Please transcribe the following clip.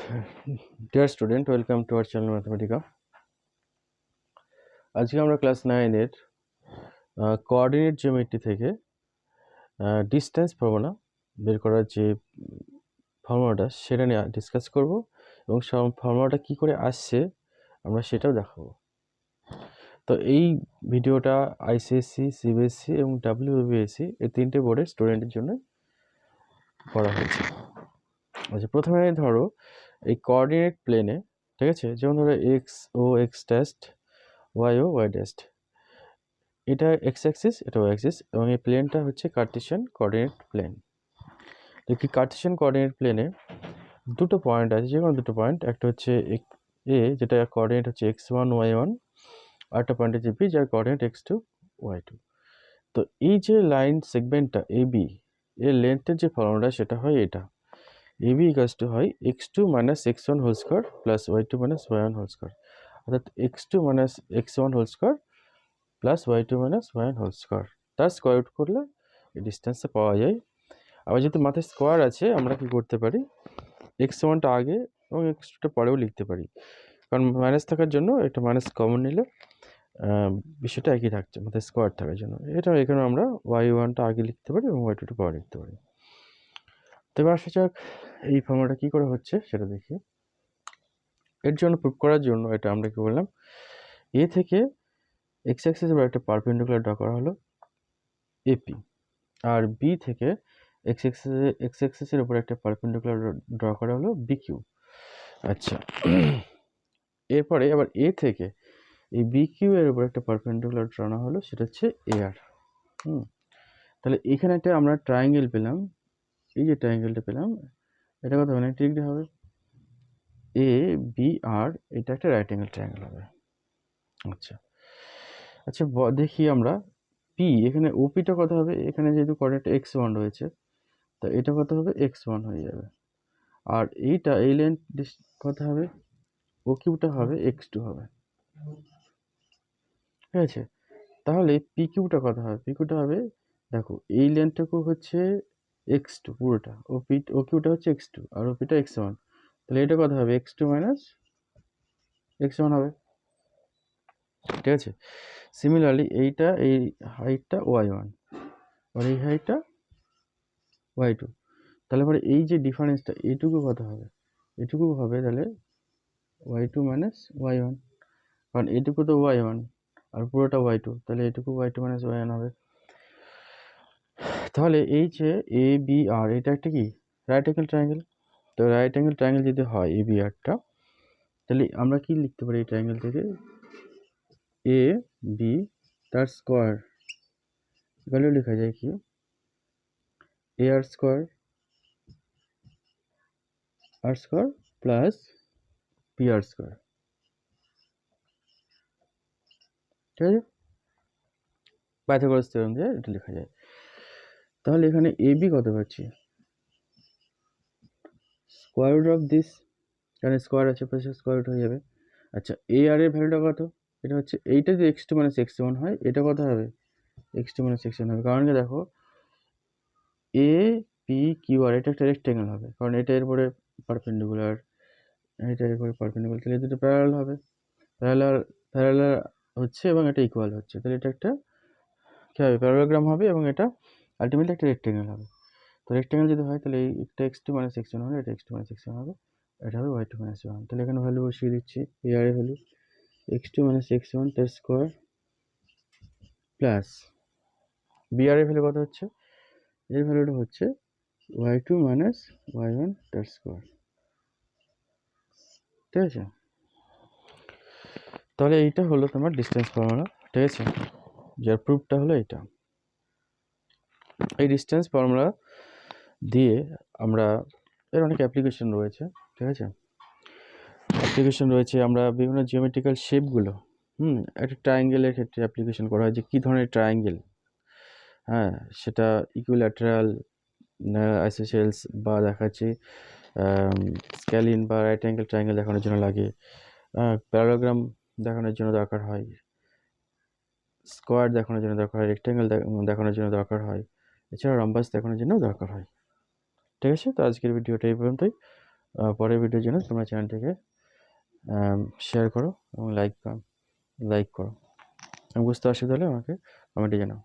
Dear student, welcome to our channel Mathematica. আজকে আমরা class 9 এর কোঅর্ডিনেট জিওমেট্রি থেকে ডিসটেন্স ফর্মুলা বের করার যে ফর্মুলাটা সেটা নিয়ে ডিসকাস করব এবং ফর্মুলাটা কি করে আসছে আমরা সেটাও দেখাবো। তো এই ভিডিওটা আইসিএসসি, সিবিএসসি এবং ডাব্লিউবিএসসি এই তিনটে বোর্ডের স্টুডেন্টের জন্য করা হয়েছে। আচ্ছা, প্রথমে ধরো এই কোঅর্ডিনেট প্লেনে, ঠিক আছে, যেমন ধরো এক্স ও এক্স টেস্ট, ওয়াই ও ওয়াই টেস্ট, এটা এক্স অ্যাক্সিস, এটা ওয়াই অ্যাক্সিস, এবং এই প্লেনটা হচ্ছে কার্টেশিয়ান কোঅর্ডিনেট প্লেন। দেখি কার্টেশিয়ান কোঅর্ডিনেট প্লেনে দুটো পয়েন্ট আছে, যে কোনো দুটো পয়েন্ট, একটা হচ্ছে এ যেটা কোঅর্ডিনেট হচ্ছে x1 y1, আর একটা পয়েন্ট হচ্ছে বি যার কোঅর্ডিনেট x2 y2। তো এই যে লাইন সেগমেন্টটা এবি এর লেন্থের যে ফর্মুলা সেটা হয় এটা, এবি ইকুয়ালস টু হয় x2 minus x1 whole square plus y2 minus y1 whole square, অর্থাৎ x2 minus x1 whole square plus y2 minus y1 whole square, তার স্কোয়ার রুট করলে এই ডিস্টেন্সটা পাওয়া যায়। আবার যেহেতু মাথায় স্কোয়ার আছে আমরা কি করতে পারি, x1টা আগে এবং x2টা পরেও লিখতে পারি, কারণ মাইনাস থাকার জন্য এটা মাইনাস কমন নিলে বিষয়টা একই থাকছে মাথায় স্কোয়ার থাকার জন্য। এটা এখানে আমরা y1টা আগে লিখতে পারি এবং y2টা পরে লিখতে পারি। তো এবার আসা যাক এই ফর্মুলাটা কী করে হচ্ছে সেটা দেখি। এর জন্য প্রুভ করার জন্য এটা আমরা কি বললাম, এ থেকে এক্স অ্যাক্সিসের উপর একটা পারপেন্ডিকুলার ড্র করা হলো এপি, আর বি থেকে এক্স অ্যাক্সিসের উপর একটা পারপেন্ডিকুলার ড্র করা হলো বিকিউ। আচ্ছা, এরপরে আবার এ থেকে এই বিকিউ এর উপর একটা পারপেন্ডিকুলার ড্র করা হলো, সেটা হচ্ছে এ আর। তাহলে এখানে একটা আমরা ট্রায়াঙ্গেল পেলাম, এই যে ট্রায়াঙ্গেলটা পেলাম এটা কত হবে, 90 ডিগ্রি হবে। এ বি আর এটা একটা রাইট অ্যাঙ্গেল ট্রায়াঙ্গেল হবে। আচ্ছা আচ্ছা, দেখি আমরা পি, এখানে ওপিটা কত হবে, এখানে যেহেতু কোঅর্ডিনেট x1 রয়েছে তো এটা কত হবে, x1 হয়ে যাবে। আর এইটা এই লেন্থ কত হবে, ও কিউটা হবে x2 হবে, ঠিক আছে। তাহলে পি কিউটা কত হবে, পি কিউটা হবে, দেখো এই লেন্থটুকু হচ্ছে x2 পুরোটা, ও কিউটা হচ্ছে x2 আর ওপিটা x1, তাহলে এটা কত হবে, x2 মাইনাস x1 হবে, ঠিক আছে। সিমিলারলি এইটা এই হাইটটা y1 আর এই হাইটটা y2, তাহলে পরে এই যে ডিফারেন্সটা এইটুকু কত হবে, এটুকু হবে তাহলে y2 মাইনাস y1, কারণ এটুকু তো y1 আর পুরোটা y2, তাহলে এটুকু y2 মাইনাস y1 হবে। তাহলে এই যে এ বি আর এটা একটা কি রাইট অ্যাঙ্গেল ট্রায়াঙ্গেল, তো রাইট অ্যাঙ্গেল ট্রায়াঙ্গেল যদি হয় এ বি আরটা, তাহলে আমরা কি লিখতে পারি এই ট্রায়াঙ্গেল থেকে, এ বি তার স্কোয়ার ভ্যালু লেখা যায় কি, এ আর স্কোয়ার প্লাস বি আর স্কোয়ার, ঠিক আছে, পাইথাগোরাস থিওরেম দিয়ে এটা লেখা যায়। তাহলে এখানে এ বি কত পাচ্ছি, স্কোয়ার রুট অফ দিস, কারণ স্কোয়ার আছে পাশে স্কোয়ার রুট হয়ে যাবে। আচ্ছা, এ আর এর ভ্যালুটা কত, এটা হচ্ছে এইটা যদি x2 মাইনাস x1 হয় এটা কত হবে, x2 মাইনাস x1 হবে, কারণ কি দেখো এ পি কিউ আর এটা একটা রেক্টেঙ্গেল হবে, কারণ এটা এরপরে পারপেন্ডিকুলার, এটা এরপরে পারপেন্ডিকুলার, তাহলে দুটো প্যারালাল হবে, প্যারালাল হচ্ছে এবং এটা ইকুয়াল হচ্ছে, তাহলে এটা একটা কী হবে, প্যারালোগ্রাম হবে এবং এটা আলটিমেটলি একটা রেক্টেঙ্গেল হবে। তো রেক্টেঙ্গেল যদি হয় তাহলে এটা x2 মাইনাস x1 হবে, এটা x2 মাইনাস x1 হবে, এটা হবে y2 মাইনাস y1। তাহলে এখানে ভ্যালু বসিয়ে দিচ্ছি, এ আর এর ভ্যালু x2 মাইনাস x1 তার স্কোয়ার প্লাস বি আর এর ভ্যালু কত হচ্ছে, এর ভ্যালুটা হচ্ছে y2 মাইনাস y1 তার স্কোয়ার, ঠিক আছে। তাহলে এইটা হলো তোমার ডিস্টেন্স ফর্মুলা, ঠিক আছে, যার প্রুফটা হলো এটা। এই ডিস্টেন্স ফর্মুলা দিয়ে আমরা, এর অনেক অ্যাপ্লিকেশন রয়েছে, ঠিক আছে, অ্যাপ্লিকেশন রয়েছে, আমরা বিভিন্ন জিওমেট্রিক্যাল শেপগুলো, একটা ট্রায়াঙ্গেলের ক্ষেত্রে অ্যাপ্লিকেশন করা হয় যে কী ধরনের ট্রায়াঙ্গেল, হ্যাঁ, সেটা ইকুইল্যাটারাল, আইসোসেলস বা দেখাচ্ছি স্ক্যালিন বা রাইট অ্যাঙ্গেল ট্রায়াঙ্গেল দেখানোর জন্য লাগে, প্যারালোগ্রাম দেখানোর জন্য দরকার হয়, স্কোয়ার দেখানোর জন্য দরকার হয়, রেক্ট্যাঙ্গেল দেখানোর জন্য দরকার হয়, এছাড়া রম্বাস দেখানোর জন্য দরকার হয়, ঠিক আছে। তো আজকের ভিডিওটা এই পর্যন্তই। পরের ভিডিওর জন্য তোমরা চ্যানেলটিকে শেয়ার করো এবং লাইক করো। আমি বুঝতে অসুবিধা হলে আমাকে কমেন্টে জানাও।